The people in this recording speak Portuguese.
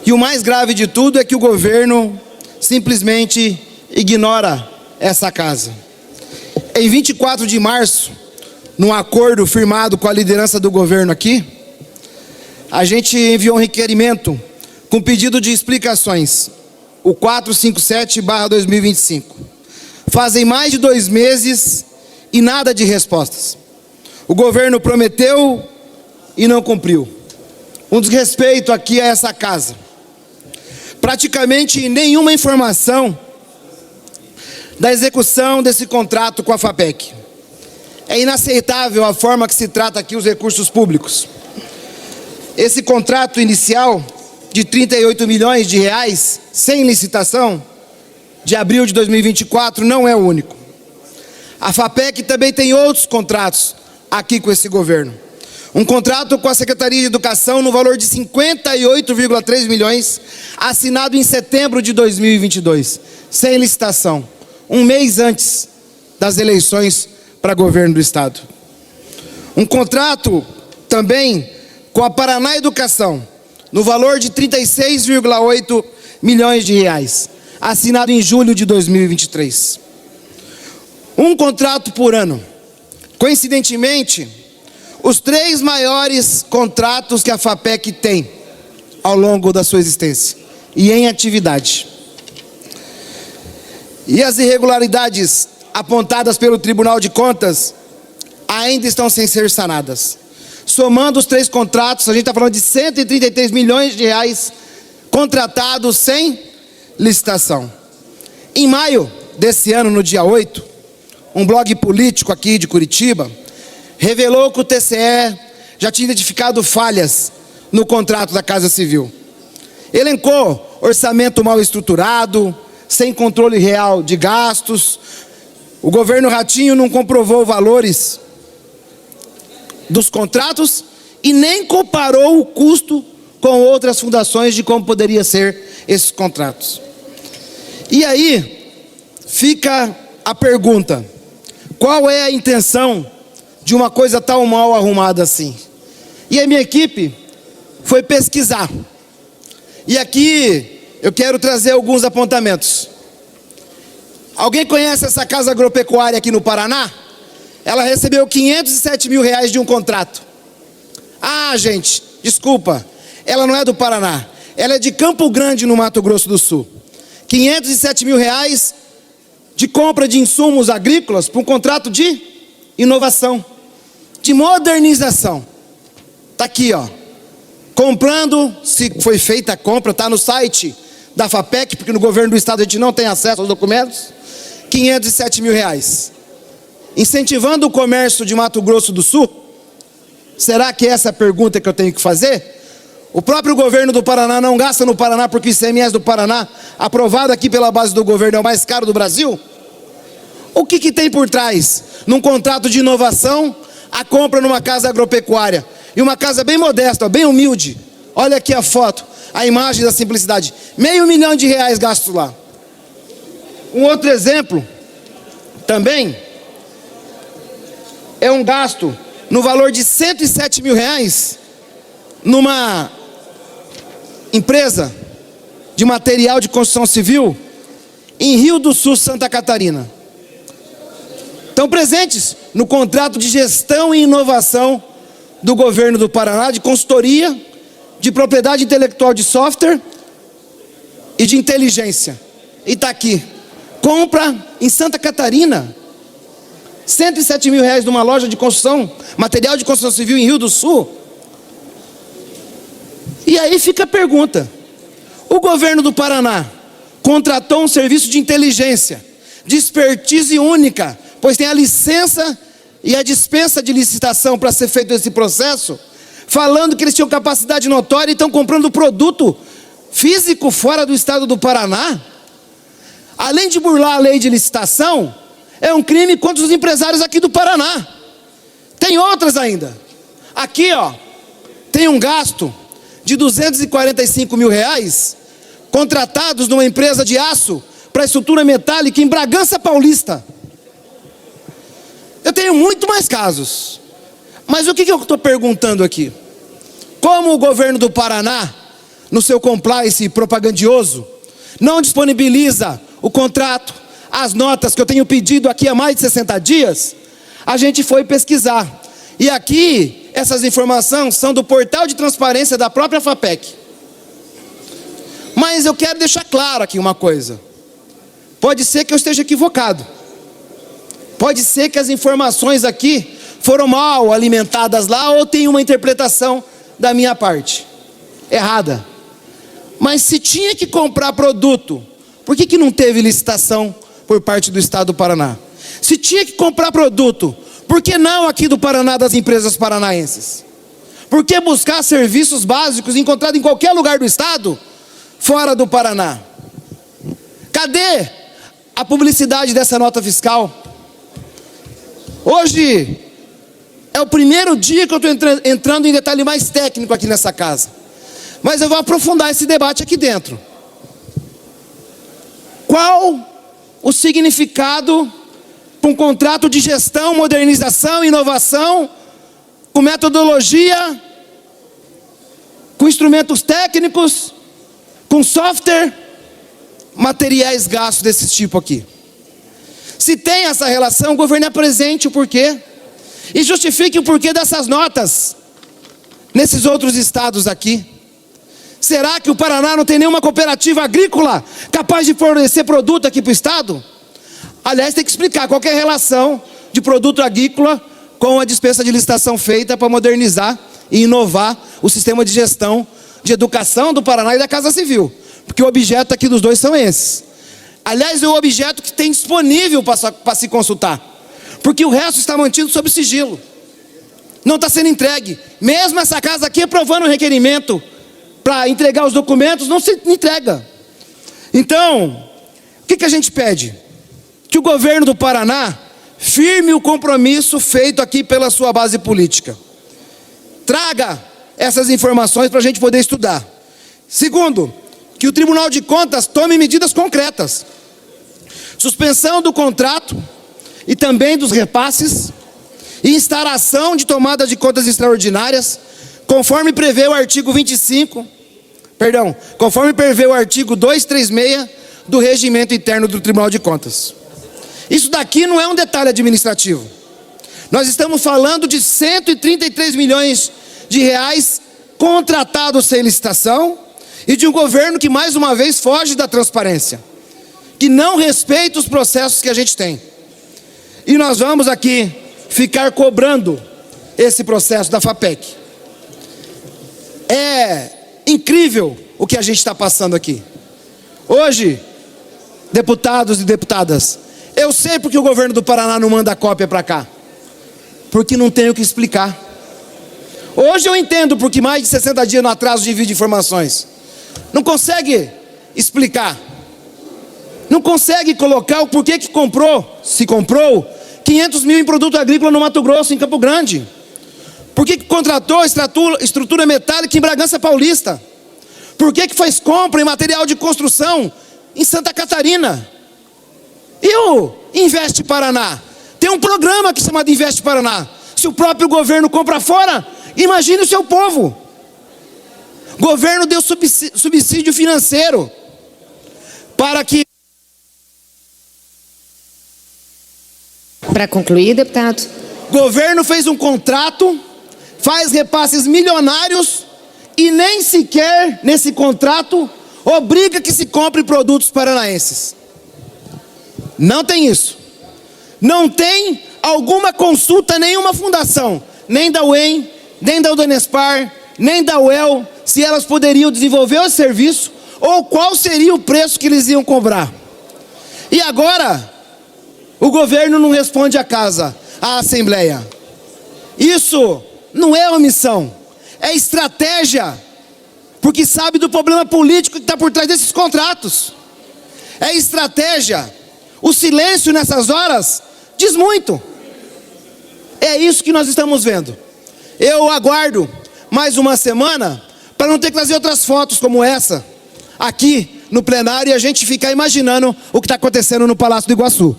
E o mais grave de tudo é que o governo simplesmente ignora essa casa. Em 24 de março, num acordo firmado com a liderança do governo aqui, a gente enviou um requerimento com pedido de explicações, o 457/2025. Fazem mais de 2 meses e nada de respostas. O governo prometeu e não cumpriu. Um desrespeito aqui a essa casa. Praticamente nenhuma informação da execução desse contrato com a FAPEC. É inaceitável a forma que se trata aqui os recursos públicos. Esse contrato inicial de 38 milhões de reais, sem licitação, de abril de 2024, não é o único. A FAPEC também tem outros contratos aqui com esse governo. Um contrato com a Secretaria de Educação no valor de 58,3 milhões, assinado em setembro de 2022, sem licitação, um mês antes das eleições para governo do estado. Um contrato também com a Paraná Educação, no valor de 36,8 milhões de reais, assinado em julho de 2023. Um contrato por ano. Coincidentemente, os 3 maiores contratos que a FAPEC tem ao longo da sua existência e em atividade. E as irregularidades apontadas pelo Tribunal de Contas ainda estão sem ser sanadas. Somando os 3 contratos, a gente está falando de 133 milhões de reais contratados sem licitação. Em maio desse ano, no dia 8, um blog político aqui de Curitiba revelou que o TCE já tinha identificado falhas no contrato da Casa Civil. Elencou orçamento mal estruturado, sem controle real de gastos. O governo Ratinho não comprovou valores dos contratos e nem comparou o custo com outras fundações de como poderia ser esses contratos. E aí fica a pergunta: qual é a intenção de uma coisa tão mal arrumada assim? E a minha equipe foi pesquisar. E aqui eu quero trazer alguns apontamentos. Alguém conhece essa casa agropecuária aqui no Paraná? Ela recebeu 507 mil reais de um contrato. Ah, gente, desculpa, ela não é do Paraná. Ela é de Campo Grande, no Mato Grosso do Sul. 507 mil reais de compra de insumos agrícolas para um contrato de inovação, de modernização. Está aqui, ó. Comprando, se foi feita a compra, está no site da FAPEC, porque no governo do estado a gente não tem acesso aos documentos. 507 mil reais. Incentivando o comércio de Mato Grosso do Sul? Será que essa é a pergunta que eu tenho que fazer? O próprio governo do Paraná não gasta no Paraná porque o ICMS do Paraná, aprovado aqui pela base do governo, é o mais caro do Brasil? O que tem por trás? Num contrato de inovação, a compra numa casa agropecuária. E uma casa bem modesta, bem humilde. Olha aqui a foto, a imagem da simplicidade. R$500 mil gastos lá. Um outro exemplo, também, é um gasto no valor de 107 mil reais numa empresa de material de construção civil em Rio do Sul, Santa Catarina. Estão presentes no contrato de gestão e inovação do governo do Paraná, de consultoria, de propriedade intelectual de software e de inteligência. E está aqui, compra em Santa Catarina, 107 mil reais numa loja de construção, material de construção civil em Rio do Sul. E aí fica a pergunta: o governo do Paraná contratou um serviço de inteligência, de expertise única, pois tem a licença e a dispensa de licitação para ser feito esse processo, falando que eles tinham capacidade notória e estão comprando produto físico fora do estado do Paraná? Além de burlar a lei de licitação, é um crime contra os empresários aqui do Paraná. Tem outras ainda. Aqui, ó, tem um gasto de 245 mil reais contratados numa empresa de aço para estrutura metálica em Bragança Paulista. Eu tenho muito mais casos. Mas o que eu estou perguntando aqui? Como o governo do Paraná no seu compliance propagandioso, não disponibiliza o contrato, as notas que eu tenho pedido aqui há mais de 60 dias, a gente foi pesquisar. E aqui, essas informações são do portal de transparência da própria FAPEC. Mas eu quero deixar claro aqui uma coisa. Pode ser que eu esteja equivocado. Pode ser que as informações aqui foram mal alimentadas lá, ou tem uma interpretação da minha parte errada. Mas se tinha que comprar produto, por que não teve licitação por parte do Estado do Paraná? Se tinha que comprar produto, por que não aqui do Paraná, das empresas paranaenses? Por que buscar serviços básicos encontrados em qualquer lugar do Estado, fora do Paraná? Cadê a publicidade dessa nota fiscal? Hoje é o primeiro dia que eu estou entrando em detalhe mais técnico aqui nessa casa. Mas eu vou aprofundar esse debate aqui dentro. Qual o significado para um contrato de gestão, modernização, inovação, com metodologia, com instrumentos técnicos, com software, materiais gastos desse tipo aqui? Se tem essa relação, o governo apresente o porquê e justifique o porquê dessas notas nesses outros estados aqui. Será que o Paraná não tem nenhuma cooperativa agrícola capaz de fornecer produto aqui para o estado? Aliás, tem que explicar qual que é a relação de produto agrícola com a dispensa de licitação feita para modernizar e inovar o sistema de gestão de educação do Paraná e da Casa Civil. Porque o objeto aqui dos dois são esses. Aliás, é o objeto que tem disponível para se consultar. Porque o resto está mantido sob sigilo. Não está sendo entregue. Mesmo essa casa aqui aprovando o requerimento para entregar os documentos, não se entrega. Então, o que a gente pede? Que o governo do Paraná firme o compromisso feito aqui pela sua base política. Traga essas informações para a gente poder estudar. Segundo, que o Tribunal de Contas tome medidas concretas. Suspensão do contrato e também dos repasses e instalação de tomada de contas extraordinárias, conforme prevê o artigo 236 do Regimento Interno do Tribunal de Contas. Isso daqui não é um detalhe administrativo. Nós estamos falando de 133 milhões de reais contratados sem licitação e de um governo que mais uma vez foge da transparência, que não respeita os processos que a gente tem. E nós vamos aqui ficar cobrando esse processo da FAPEC. É incrível o que a gente está passando aqui. Hoje, deputados e deputadas, eu sei porque o governo do Paraná não manda cópia para cá. Porque não tem o que explicar. Hoje eu entendo porque mais de 60 dias no atraso de envio de informações. Não consegue explicar. Não consegue colocar o porquê que comprou, se comprou, 500 mil em produto agrícola no Mato Grosso, em Campo Grande. Por que contratou estrutura metálica em Bragança Paulista? Por que faz compra em material de construção em Santa Catarina? E o Investe Paraná? Tem um programa que se chama de Investe Paraná. Se o próprio governo compra fora, imagine o seu povo. O governo deu subsídio financeiro para que... Para concluir, deputado. O governo fez um contrato, faz repasses milionários e nem sequer nesse contrato obriga que se compre produtos paranaenses. Não tem isso. Não tem alguma consulta, nenhuma fundação, nem da UEM, nem da Udanespar, nem da UEL, se elas poderiam desenvolver o serviço ou qual seria o preço que eles iam cobrar. E agora, o governo não responde à casa, à Assembleia. Isso não é omissão, é estratégia, porque sabe do problema político que está por trás desses contratos. É estratégia. O silêncio nessas horas diz muito. É isso que nós estamos vendo. Eu aguardo mais uma semana para não ter que trazer outras fotos como essa aqui no plenário e a gente ficar imaginando o que está acontecendo no Palácio do Iguaçu.